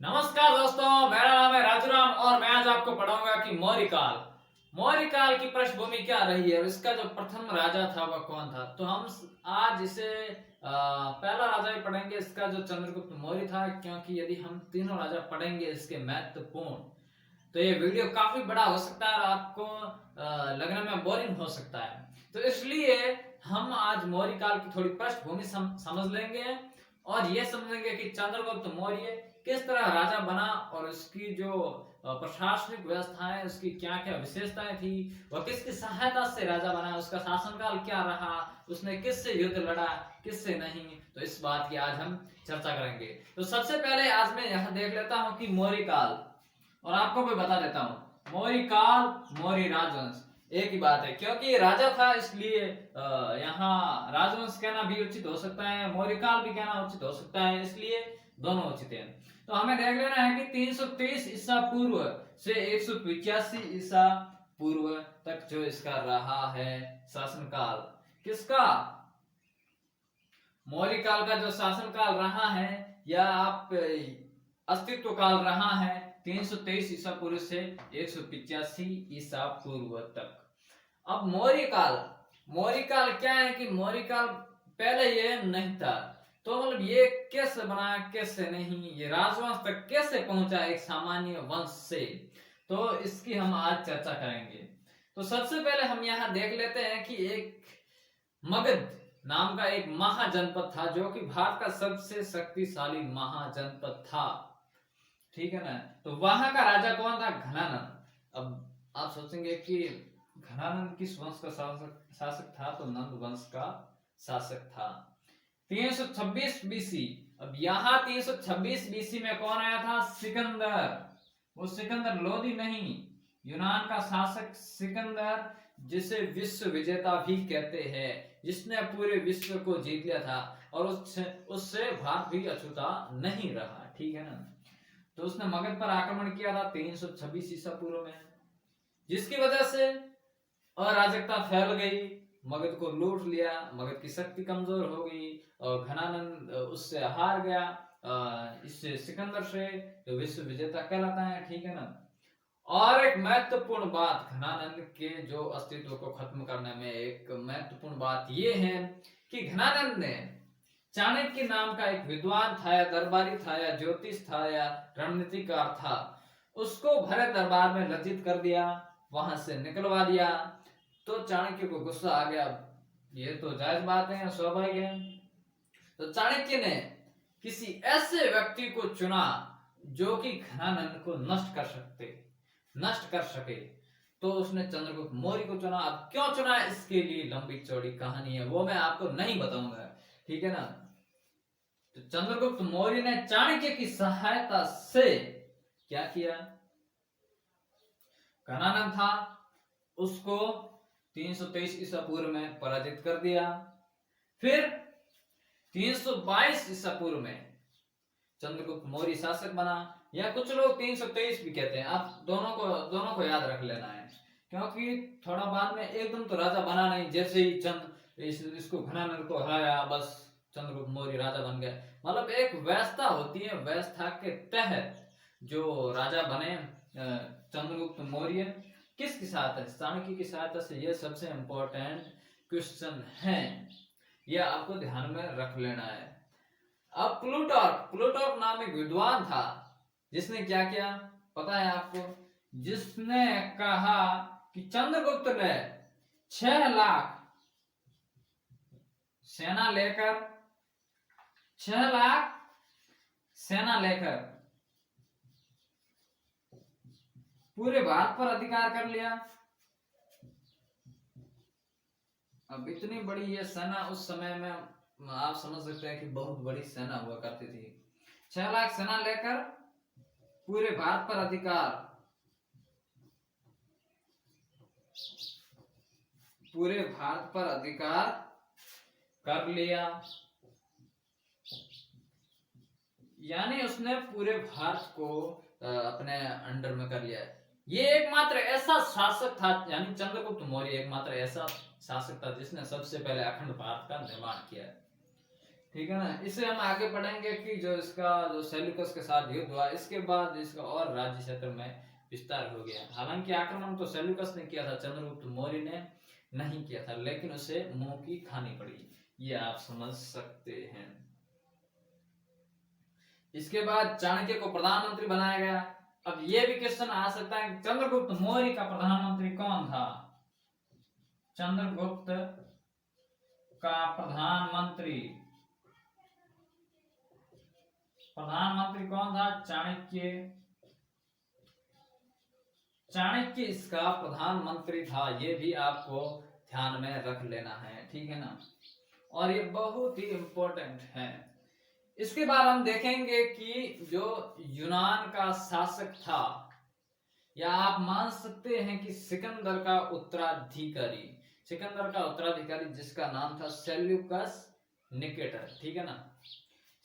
नमस्कार दोस्तों, मेरा नाम है राजूराम और मैं आज आपको पढ़ाऊंगा कि मौर्य काल की पृष्ठभूमि क्या रही है और इसका जो प्रथम राजा था वह कौन था। तो हम आज इसे पहला राजा ही पढ़ेंगे, इसका जो चंद्रगुप्त मौर्य था, क्योंकि यदि हम तीनों राजा पढ़ेंगे इसके महत्वपूर्ण, तो ये वीडियो काफी बड़ा हो सकता है और आपको लगने में बोरिंग हो सकता है। तो इसलिए हम आज मौर्य काल की थोड़ी पृष्ठभूमि समझ लेंगे और ये समझेंगे कि चंद्रगुप्त मौर्य किस तरह राजा बना और उसकी जो प्रशासनिक व्यवस्था है उसकी क्या क्या विशेषताएं थी, वह किसकी सहायता से राजा बना, उसका शासनकाल क्या रहा, उसने किससे युद्ध लड़ा किससे नहीं। तो इस बात की आज हम चर्चा करेंगे। तो सबसे पहले आज मैं यहाँ देख लेता हूँ कि मौर्य काल, और आपको भी बता देता हूँ मौर्य काल मौर्य राजवंश एक ही बात है, क्योंकि ये राजा था इसलिए यहाँ राजवंश कहना भी उचित हो सकता है, मौर्य काल भी कहना उचित हो सकता है, इसलिए दोनों उचित है। तो हमें देख लेना है कि 323 ईसा पूर्व से 185 ईसा पूर्व तक जो इसका रहा है शासनकाल, किसका, मौर्य काल का जो शासनकाल रहा है या आप अस्तित्व काल रहा है 323 ईसा पूर्व से 185 ईसा पूर्व तक। अब मौर्य काल क्या है कि मौर्य काल पहले ये नहीं था, तो मतलब ये कैसे बना कैसे नहीं, ये राजवंश तक कैसे पहुंचा एक सामान्य वंश से, तो इसकी हम आज चर्चा करेंगे। तो सबसे पहले हम यहाँ देख लेते हैं कि एक मगध नाम का एक महाजनपद था जो कि भारत का सबसे शक्तिशाली महाजनपद था, ठीक है ना। तो वहां का राजा कौन था, घनानंद। अब आप सोचेंगे कि घनानंद किस वंश का शासक था, तो नंद वंश का शासक था। 326 बीसी, अब यहाँ 326 बीसी में कौन आया था, सिकंदर। वो सिकंदर लोदी नहीं, यूनान का शासक सिकंदर, जिसे विश्व विजेता भी कहते हैं, जिसने पूरे विश्व को जीत लिया था और उससे भारत भी अछूता नहीं रहा, ठीक है ना। तो उसने मगध पर आक्रमण किया था 326 ईसा पूर्व में, जिसकी वजह से अराजकता फैल गई, मगध को लूट लिया, मगध की शक्ति कमजोर हो गई और घनानंद उससे हार गया, इससे सिकंदर से, जो विश्व विजेता कहलाता है, ठीक है ना। और एक महत्वपूर्ण बात, घनानंद के जो अस्तित्व को खत्म करने में एक महत्वपूर्ण बात यह है कि घनानंद ने चाणक्य नाम का एक विद्वान था या दरबारी था या ज्योतिष था या रणनीतिकार था, उसको भरे दरबार में लज्जित कर दिया, वहां से निकलवा दिया। तो चाणक्य को गुस्सा आ गया, ये तो जायज बात है, स्वाभाविक है। तो चाणक्य ने किसी ऐसे व्यक्ति को चुना जो कि घनानंद को नष्ट कर सके, तो उसने चंद्रगुप्त मौर्य को चुना। अब क्यों चुना, इसके लिए लंबी चौड़ी कहानी है, वो मैं आपको नहीं बताऊंगा, ठीक है ना। तो चंद्रगुप्त मौर्य ने चाणक्य की सहायता से क्या किया, घनानंद था उसको 323 ईसा पूर्व में पराजित कर दिया। फिर 322 ईसा पूर्व में चंद्रगुप्त मौर्य शासक बना, या कुछ लोग 323 भी कहते हैं, आप दोनों को याद रख लेना है, क्योंकि थोड़ा बाद में एकदम तो राजा बना नहीं, जैसे ही इसको घनानंद को हराया बस चंद्रगुप्त मौर्य राजा बन गया। मतलब एक व्यवस्था होती है, व्यवस्था के तहत जो राजा बने चंद्रगुप्त मौर्य, किसकी सहायता से, चाणक्य की सहायता से। यह सबसे इंपॉर्टेंट क्वेश्चन है, यह आपको ध्यान में रख लेना है। अब प्लूटार्क नाम एक विद्वान था, जिसने क्या किया पता है आपको, जिसने कहा कि चंद्रगुप्त ने 6 लाख सेना लेकर पूरे भारत पर अधिकार कर लिया। अब इतनी बड़ी ये सेना उस समय में आप समझ सकते हैं कि बहुत बड़ी सेना हुआ करती थी। 6 लाख सेना लेकर पूरे भारत पर अधिकार कर लिया, यानी उसने पूरे भारत को अपने अंडर में कर लिया। ये एकमात्र ऐसा शासक था, यानी चंद्रगुप्त मौर्य एकमात्र ऐसा शासक था जिसने सबसे पहले अखंड भारत का निर्माण किया। ठीक है ना। इसे हम आगे पढ़ेंगे कि जो इसका जो सेल्यूकस के साथ युद्ध हुआ, इसके बाद इसका और राज्य क्षेत्र में विस्तार हो गया। हालांकि आक्रमण तो सेल्यूकस ने किया था, चंद्रगुप्त मौर्य ने नहीं किया था, लेकिन उसे मुंह की खानी पड़ी, ये आप समझ सकते हैं। इसके बाद चाणक्य को प्रधानमंत्री बनाया गया। अब ये भी क्वेश्चन आ सकता है कि चंद्रगुप्त मौर्य का प्रधानमंत्री कौन था? चंद्रगुप्त का प्रधानमंत्री कौन था? चाणक्य। चाणक्य इसका प्रधानमंत्री था, ये भी आपको ध्यान में रख लेना है, ठीक है ना। और ये बहुत ही इंपॉर्टेंट है। इसके बाद हम देखेंगे कि जो यूनान का शासक था, या आप मान सकते हैं कि सिकंदर का उत्तराधिकारी, जिसका नाम था सेल्यूकस निकेटर, ठीक है ना,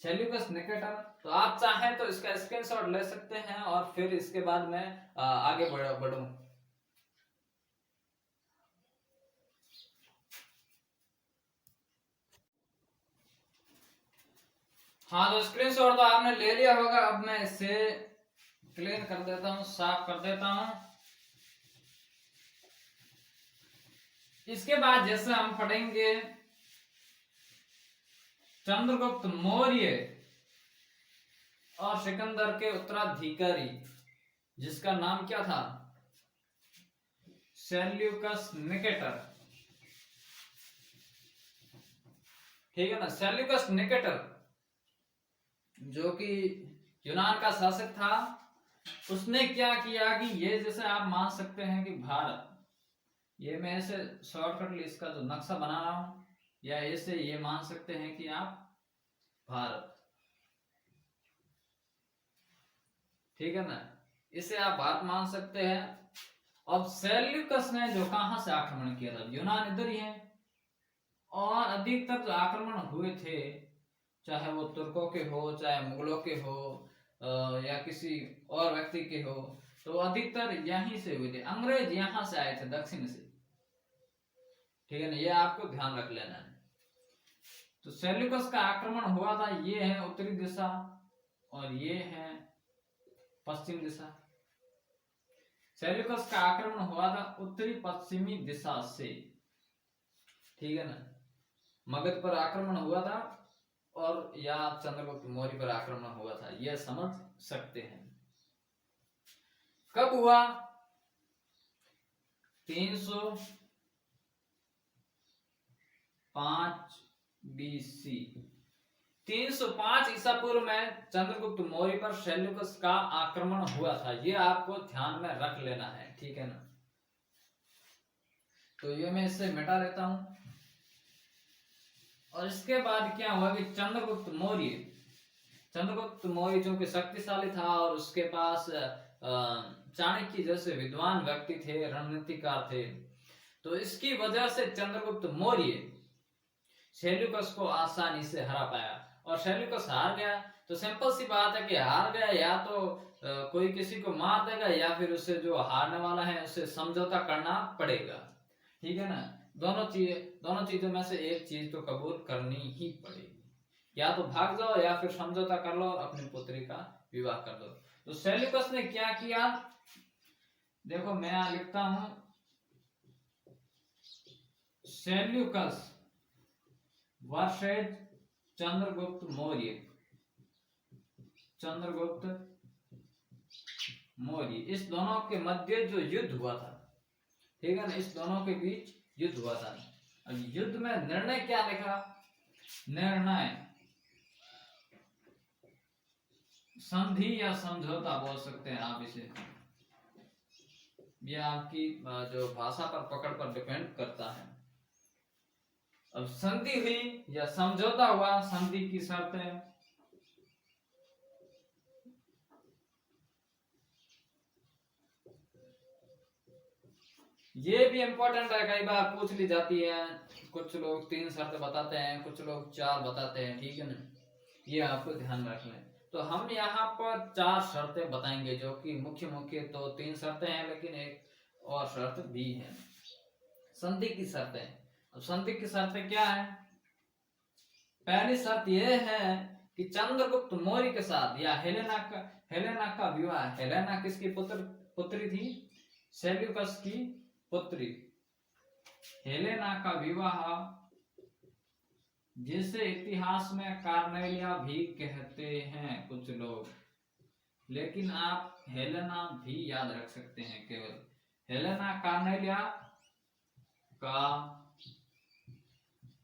सेल्यूकस निकेटर। तो आप चाहें तो इसका स्क्रीनशॉट ले सकते हैं और फिर इसके बाद मैं आगे बढ़ूं। हाँ, तो स्क्रीनशॉट तो आपने ले लिया होगा। अब मैं इसे क्लीन कर देता हूं, साफ कर देता हूं। इसके बाद जैसे हम पढ़ेंगे चंद्रगुप्त मौर्य और सिकंदर के उत्तराधिकारी, जिसका नाम क्या था? सेल्यूकस निकेटर, ठीक है ना। सेल्यूकस निकेटर जो कि यूनान का शासक था, उसने क्या किया कि ये जैसे आप मान सकते हैं कि भारत, ये मैं ऐसे शॉर्टकट इसका जो नक्शा बना रहा हूं, या ऐसे ये मान सकते हैं कि आप भारत, ठीक है ना, इसे आप भारत मान सकते हैं। अब सेल्यूकस ने जो कहां से आक्रमण किया था? यूनान इधर ही है, और अधिकतर जो आक्रमण हुए थे, चाहे वो तुर्कों के हो, चाहे मुगलों के हो, या किसी और व्यक्ति के हो, तो अधिकतर यहीं से हुए थे। अंग्रेज यहां से आए थे, दक्षिण से, ठीक है ना, ये आपको ध्यान रख लेना है। तो सेल्यूकस का आक्रमण हुआ था, ये है उत्तरी दिशा और ये है पश्चिम दिशा। सेल्यूकस का आक्रमण हुआ था उत्तरी पश्चिमी दिशा से, ठीक है ना। मगध पर आक्रमण हुआ था, और या चंद्रगुप्त मौर्य पर आक्रमण हुआ था, यह समझ सकते हैं। कब हुआ? 305 BC, 305 ईसा पूर्व में चंद्रगुप्त मौर्य पर सेल्यूकस का आक्रमण हुआ था, ये आपको ध्यान में रख लेना है, ठीक है ना। तो ये मैं इससे मिटा लेता हूं। और इसके बाद क्या हुआ कि चंद्रगुप्त मौर्य जो कि शक्तिशाली था, और उसके पास चाणक्य जैसे विद्वान व्यक्ति थे, रणनीतिकार थे, तो इसकी वजह से चंद्रगुप्त मौर्य सेल्यूकस को आसानी से हरा पाया। और सेल्यूकस हार गया, तो सिंपल सी बात है कि हार गया, या तो कोई किसी को मार देगा, या फिर उसे जो हारने वाला है उसे समझौता करना पड़ेगा, ठीक है ना। दोनों चीजों में से एक चीज तो कबूल करनी ही पड़ेगी, या तो भाग जाओ या फिर समझौता कर लो और अपनी पुत्री का विवाह कर दो। तो सेल्यूकस ने क्या किया? देखो मैं यहां लिखता हूं, सेल्यूकस वर्सेस चंद्रगुप्त मौर्य, इस दोनों के मध्य जो युद्ध हुआ था, ठीक है ना, इस दोनों के बीच युद्ध हुआ था। अब युद्ध में निर्णय क्या लिखा? निर्णय संधि या समझौता बोल सकते हैं आप इसे, यह आपकी जो भाषा पर पकड़ पर डिपेंड करता है। अब संधि हुई या समझौता हुआ, संधि की शर्त है, ये भी इंपॉर्टेंट है, कई बार पूछ ली जाती है। कुछ लोग 3 शर्त बताते हैं, कुछ लोग 4 बताते हैं, ठीक है ना, ये आपको ध्यान में रखना है। तो हम यहाँ पर 4 शर्तें बताएंगे, जो कि मुख्य तो 3 शर्तें हैं, लेकिन एक और शर्त भी है, संधि की शर्तें। अब संधि की शर्तें क्या है? पहली शर्त यह है कि चंद्रगुप्त मौर्य के साथ या हेलेना का विवाह, हेलेना किसकी पुत्री थी? सेल्यूकस की पुत्री। हेलेना का विवाह, जिसे इतिहास में कार्नेलिया भी कहते हैं कुछ लोग, लेकिन आप हेलेना भी याद रख सकते हैं। केवल हेलेना कार्नेलिया का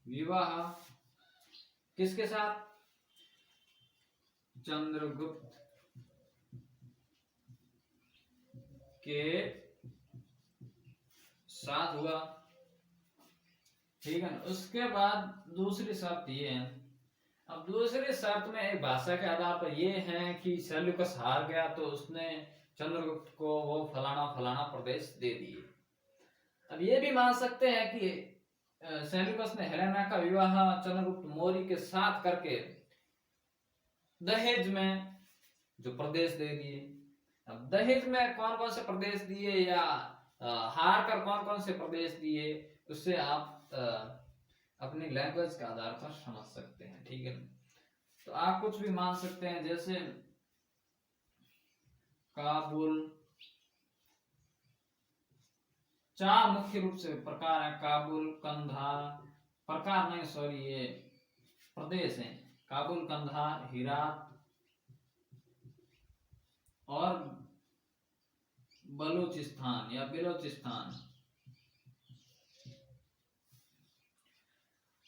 विवाह किसके साथ? चंद्रगुप्त के साथ हुआ, ठीक है। उसके बाद दूसरी शर्त ये है, अब दूसरी शर्त में एक भाषा के आधार पर ये है कि सेल्यूकस हार गया तो उसने चंद्रगुप्त को वो फलाना फलाना प्रदेश दे दिए। अब ये भी मान सकते हैं कि सेल्यूकस ने हेलेना का विवाह चंद्रगुप्त मौर्य के साथ करके दहेज में जो प्रदेश दे दिए। अब दहेज में कौन कौन से प्रदेश दिए या हार कर कौन कौन से प्रदेश दिए, उससे आप अपनी लैंग्वेज के आधार पर समझ सकते हैं, ठीक है। तो आप कुछ भी मान सकते हैं, जैसे काबुल, चार मुख्य रूप से प्रकार है, काबुल, कंधार, प्रकार नहीं सॉरी ये प्रदेश है, काबुल, कंधार, हेरात और बलूचिस्तान या बिलोचिस्तान।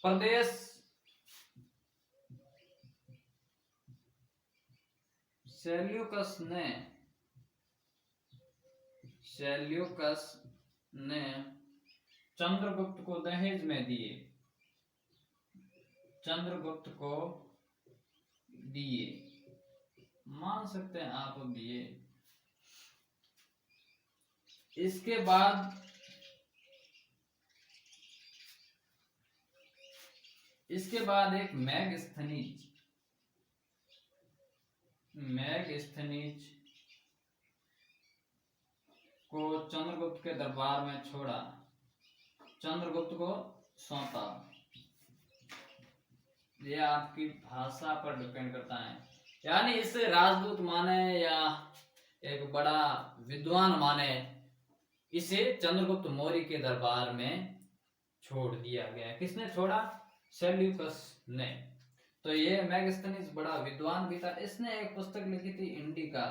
प्रदेश सेल्यूकस ने चंद्रगुप्त को दहेज में दिए, चंद्रगुप्त को दिए, मान सकते हैं आप दिए। इसके बाद एक मैगस्थनीज को चंद्रगुप्त के दरबार में छोड़ा, चंद्रगुप्त को सौंपा। ये आपकी भाषा पर डिपेंड करता है, यानी इसे राजदूत माने या एक बड़ा विद्वान माने, इसे चंद्रगुप्त मौर्य के दरबार में छोड़ दिया गया। किसने छोड़ा? सेल्यूकस ने। तो ये मैगस्थनीज बड़ा विद्वान भी था, इसने एक पुस्तक लिखी थी इंडिका,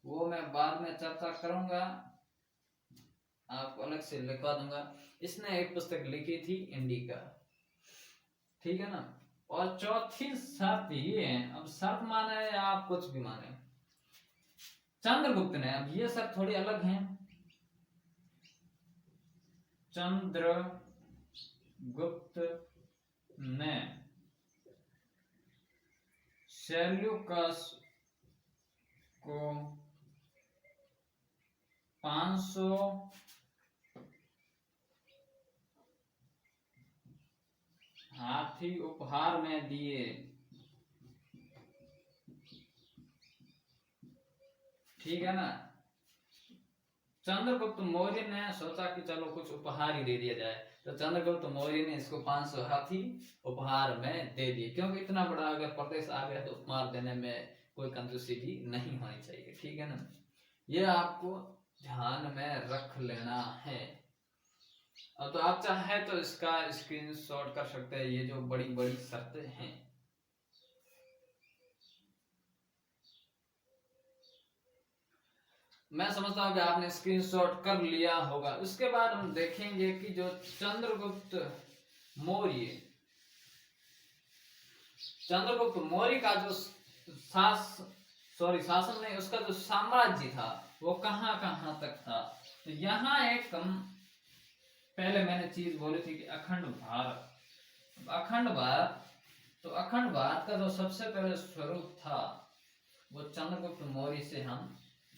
वो मैं बाद में चर्चा करूंगा, आपको अलग से लिखवा दूंगा। इसने एक पुस्तक लिखी थी इंडिका, ठीक है ना। और चौथी शर्त ये है, अब शर्त माने या आप कुछ भी माने, चंद्रगुप्त ने, अब ये शर्त थोड़ी अलग है, चंद्रगुप्त ने सेल्यूकस को 500 हाथी उपहार में दिए, ठीक है ना। चंद्रगुप्त मौर्य ने सोचा कि चलो कुछ उपहार ही दे दिया जाए, तो चंद्रगुप्त मौर्य ने इसको 500 हाथी उपहार में दे दिए, क्योंकि इतना बड़ा अगर प्रदेश आ गया तो उपहार देने में कोई कंजूसी भी नहीं होनी चाहिए, ठीक है ना। ये आपको ध्यान में रख लेना है। अब तो आप चाहे तो इसका स्क्रीनशॉट कर सकते हैं, ये जो बड़ी बड़ी शर्तें हैं। मैं समझता हूं कि आपने स्क्रीनशॉट कर लिया होगा। उसके बाद हम देखेंगे कि जो चंद्रगुप्त मौर्य का जो शासन नहीं, उसका जो साम्राज्य था वो कहां कहां तक था। तो यहाँ एक पहले मैंने चीज बोली थी कि अखंड भारत का जो सबसे पहले स्वरूप था वो चंद्रगुप्त मौर्य से हम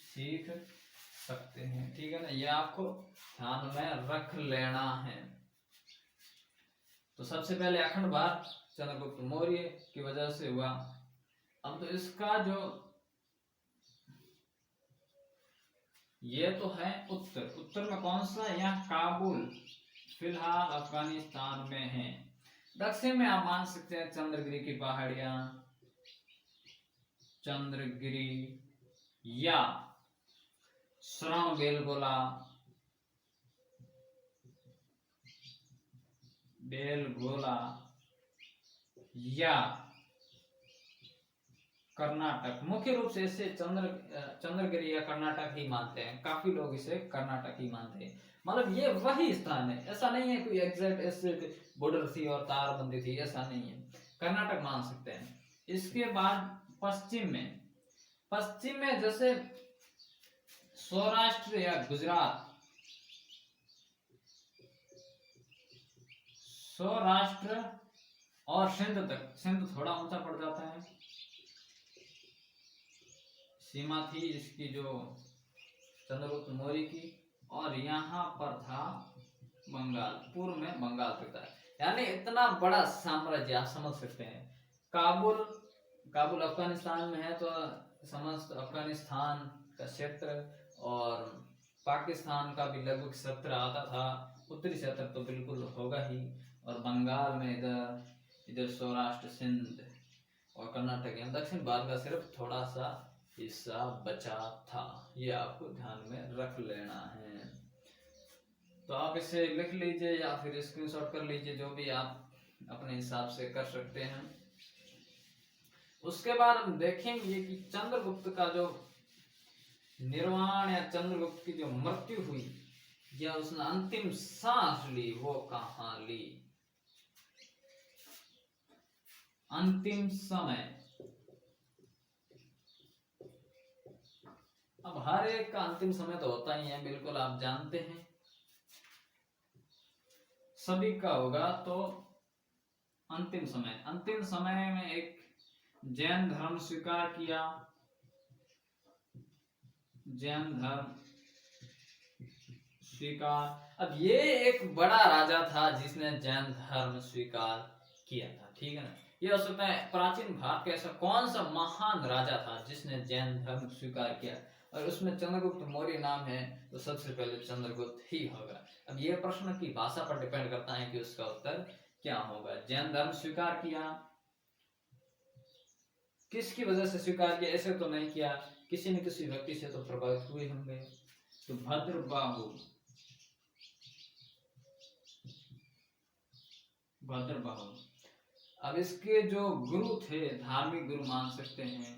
सीख सकते हैं, ठीक है ना। ये आपको ध्यान में रख लेना है। तो सबसे पहले अखंड भारत चंद्रगुप्त मौर्य की वजह से हुआ। अब तो इसका जो ये तो है उत्तर में कौन सा? यहाँ काबुल फिलहाल अफगानिस्तान में है। दक्षिण में आप मान सकते हैं चंद्रगिरी की पहाड़ियां, चंद्रगिरी या श्रवणबेलगोला, बेलगोला या कर्नाटक। मुख्य रूप से इसे चंद्रगिरी या कर्नाटक ही मानते हैं, काफी लोग इसे कर्नाटक ही मानते हैं। मतलब ये वही स्थान है, ऐसा नहीं है कोई एग्जैक्ट ऐसे बॉर्डर थी और तारबंदी थी, ऐसा नहीं है, कर्नाटक मान सकते हैं। इसके बाद पश्चिम में जैसे सौराष्ट्र या गुजरात, सौराष्ट्र और सिंध तक, सिंध थोड़ा ऊंचा पड़ जाता है, सीमा थी इसकी जो चंद्रगुप्त मौर्य की, और यहाँ पर था बंगाल, पूर्व में बंगाल तक था, यानी इतना बड़ा साम्राज्य आप समझ सकते हैं। काबुल अफगानिस्तान में है, तो समस्त अफगानिस्तान का क्षेत्र और पाकिस्तान का भी लगभग क्षेत्र आता था, उत्तरी क्षेत्र तो बिल्कुल होगा ही, और बंगाल में इधर सौराष्ट्र, सिंध और कर्नाटक, दक्षिण भारत का सिर्फ थोड़ा सा हिस्सा बचा था। ये आपको ध्यान में रख लेना है। तो आप इसे लिख लीजिए या फिर स्क्रीनशॉट कर लीजिए, जो भी आप अपने हिसाब से कर सकते हैं। उसके बाद हम देखेंगे कि चंद्रगुप्त का जो निर्वाण या चंद्रगुप्त की जो मृत्यु हुई या उसने अंतिम सांस ली, वो कहाँ ली। अंतिम समय, अब हर एक का अंतिम समय तो होता ही है, बिल्कुल आप जानते हैं, सभी का होगा। तो अंतिम समय में एक जैन धर्म स्वीकार किया, जैन धर्म स्वीकार। अब ये एक बड़ा राजा था जिसने जैन धर्म स्वीकार किया था, ठीक है ना। ये हो सकता है प्राचीन भारत का ऐसा कौन सा महान राजा था जिसने जैन धर्म स्वीकार किया, और उसमें चंद्रगुप्त मौर्य नाम है, तो सबसे पहले चंद्रगुप्त ही होगा। अब ये प्रश्न की भाषा पर डिपेंड करता है कि उसका उत्तर क्या होगा। जैन धर्म स्वीकार किया, किसकी वजह से स्वीकार किया, ऐसे तो नहीं किया, किसी न किसी व्यक्ति से तो प्रभावित हुए होंगे। तो भद्रबाहु, अब इसके जो गुरु थे, धार्मिक गुरु मान सकते हैं,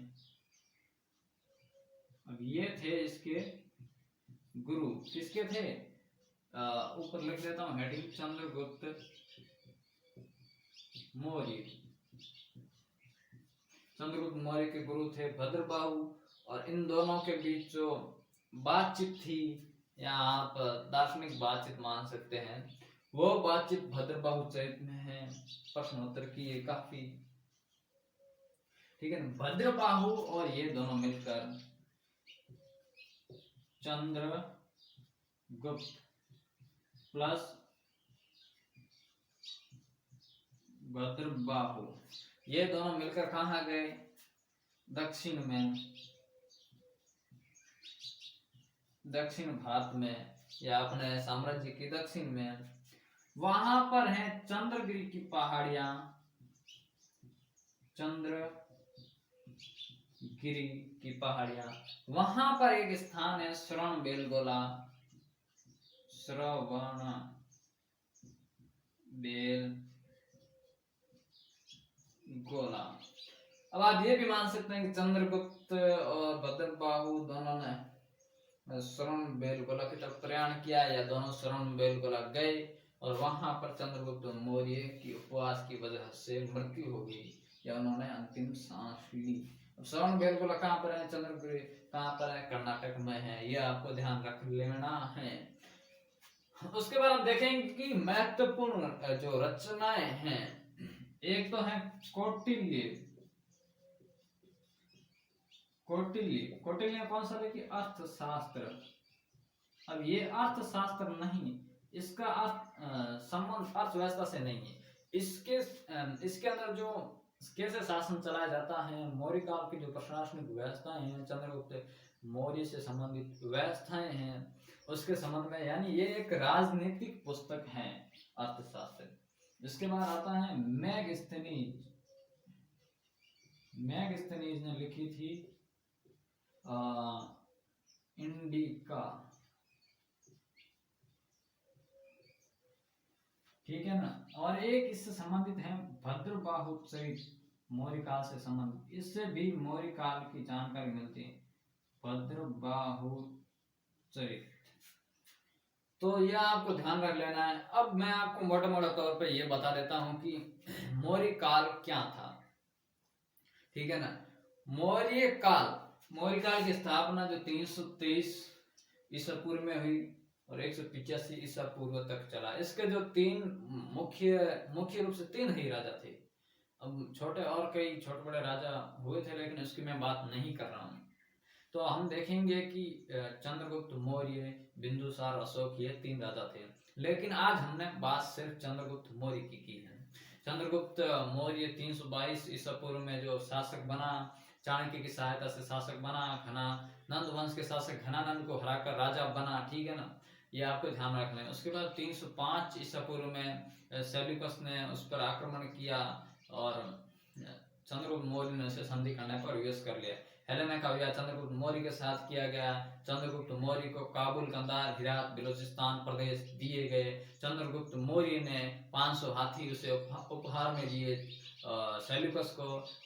अब ये थे इसके गुरु, किसके थे, ऊपर लिख देता हूं हेडिंग, चंद्रगुप्त मौर्य। चंद्रगुप्त मौर्य के गुरु थे भद्रबाहु, और इन दोनों के बीच जो बातचीत थी, या आप दार्शनिक बातचीत मान सकते हैं, वो बातचीत भद्रबाहु चरित में है, प्रश्नोत्तर की है काफी, ठीक है। भद्रबाहु और ये दोनों मिलकर चंद्रगुप्त प्लस भद्रबाहु, ये दोनों मिलकर कहाँ गए, दक्षिण में, दक्षिण भारत में, या अपने साम्राज्य के दक्षिण में। वहां पर है चंद्रगिरी की पहाड़ियां, चंद्रगिरी की पहाड़ियां। वहां पर एक स्थान है श्रवणबेलगोला, श्रवणबेलगोला। अब आप ये भी मान सकते हैं कि चंद्रगुप्त और भद्रबाहु दोनों ने श्रवणबेलगोला की तरफ प्रयाण किया, या दोनों श्रवणबेलगोला गए, और वहां पर चंद्रगुप्त मौर्य की उपवास की वजह से मृत्यु हो गई, या उन्होंने अंतिम सांस ली। श्रवणबेलगोला कहाँ पर है, चंद्रगिरी कहाँ पर है, कर्नाटक में है, ये आपको ध्यान रख लेना है। उसके बाद हम देखेंगे कि महत्वपूर्ण जो रचनाएं हैं, एक तो है कौटिल्य कौन सा देखिए, अर्थशास्त्र। अब ये अर्थशास्त्र नहीं, इसका संबंध अर्थव्यवस्था से नहीं है, इसके अंदर जो कैसे शासन चलाया जाता है, मौर्य काल की जो प्रशासनिक व्यवस्थाएं हैं, चंद्रगुप्त मौर्य से संबंधित व्यवस्थाएं हैं, उसके संबंध में, यानी ये एक राजनीतिक पुस्तक है अर्थशास्त्र। इसके बाद आता है मैगस्थनीज। मैगस्थनीज ने लिखी थी इंडिका, ठीक है ना। और एक इससे संबंधित है भद्रबाहु चरित, मौर्य काल से संबंधित, इससे भी मौर्य काल की जानकारी मिलती है, भद्रबाहु चरित। तो यह आपको ध्यान रख लेना है। अब मैं आपको मोटा मोटा तौर पे ये बता देता हूं कि मौर्य काल क्या था, ठीक है ना। मौर्य काल की स्थापना जो 323 ईसा पूर्व में हुई और 185 ईसा पूर्व तक चला। इसके जो तीन मुख्य रूप से तीन ही राजा थे। अब छोटे और कई छोटे बड़े राजा हुए थे, लेकिन उसकी मैं बात नहीं कर रहा हूँ। तो हम देखेंगे कि चंद्रगुप्त मौर्य, बिंदुसार, अशोक, ये तीन राजा थे। लेकिन आज हमने बात सिर्फ चंद्रगुप्त मौर्य की है। चंद्रगुप्त मौर्य 322 ईसा पूर्व में जो शासक बना, चाणक्य की सहायता से शासक बना, नंद वंश के शासक घनानंद को हराकर राजा बना, ठीक है ना। ये आपको ध्यान रखना है। उसके बाद 305 ईसा पूर्व में सेल्यूकस ने उस पर आक्रमण किया और चंद्रगुप्त मौर्य ने उसे संधि करने पर विवश कर लिया। हेलेना का विवाह चंद्रगुप्त मौर्य के साथ किया गया। चंद्रगुप्त मौर्य को काबुल, कंधार, हिरात, बलूचिस्तान प्रदेश दिए गए। चंद्रगुप्त मौर्य ने 500 हाथी उसे उपहार में दिए सेल्यूकस को।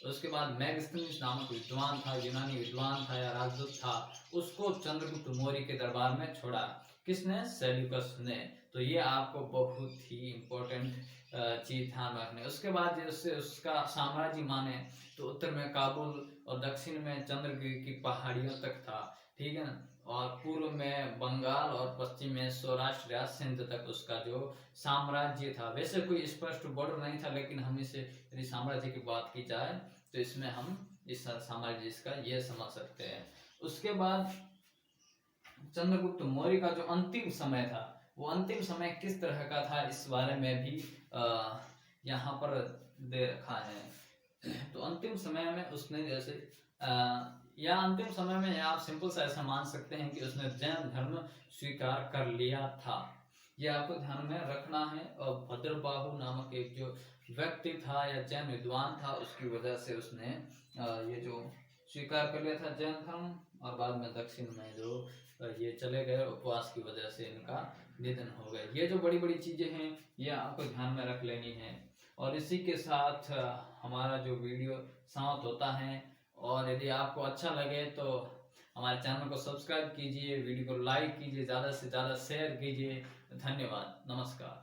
उसके बाद मैगस्थनीज नामक विद्वान था, यूनानी विद्वान था या राजदूत था, उसको चंद्रगुप्त मौर्य के दरबार में छोड़ा। किसने? सेल्यूकस ने। तो ये आपको बहुत ही इंपॉर्टेंट चीज ध्यान रखने। उसके बाद जैसे उसका साम्राज्य माने तो उत्तर में काबुल और दक्षिण में चंद्रगिरी की पहाड़ियों तक था, ठीक है ना। और पूर्व में बंगाल और पश्चिम में सौराष्ट्र या सिंध तक उसका जो साम्राज्य था। वैसे कोई स्पष्ट बॉर्डर नहीं था, लेकिन हम इसे यदि साम्राज्य की बात की जाए तो इसमें हम इस साम्राज्य इसका ये समझ सकते हैं। उसके बाद चंद्रगुप्त मौर्य का जो अंतिम समय था, वो अंतिम समय किस तरह का था, इस बारे में भी यहाँ पर दे रखा है। तो अंतिम समय में उसने जैसे या अंतिम समय में आप सिंपल सा ऐसा मान सकते हैं कि उसने जैन धर्म स्वीकार कर लिया था। ये आपको ध्यान में रखना है। और भद्रबाहु नामक एक जो व्यक्ति था या जैन विद्वान था, उसकी वजह से उसने ये जो स्वीकार कर लिया था जैन धर्म, और बाद में दक्षिण में जो ये चले गए, उपवास की वजह से इनका निधन हो गया। ये जो बड़ी बड़ी चीजें हैं ये आपको ध्यान में रख लेनी है। और इसी के साथ हमारा जो वीडियो समाप्त होता है। और यदि आपको अच्छा लगे तो हमारे चैनल को सब्सक्राइब कीजिए, वीडियो को लाइक कीजिए, ज़्यादा से ज़्यादा शेयर कीजिए। धन्यवाद, नमस्कार।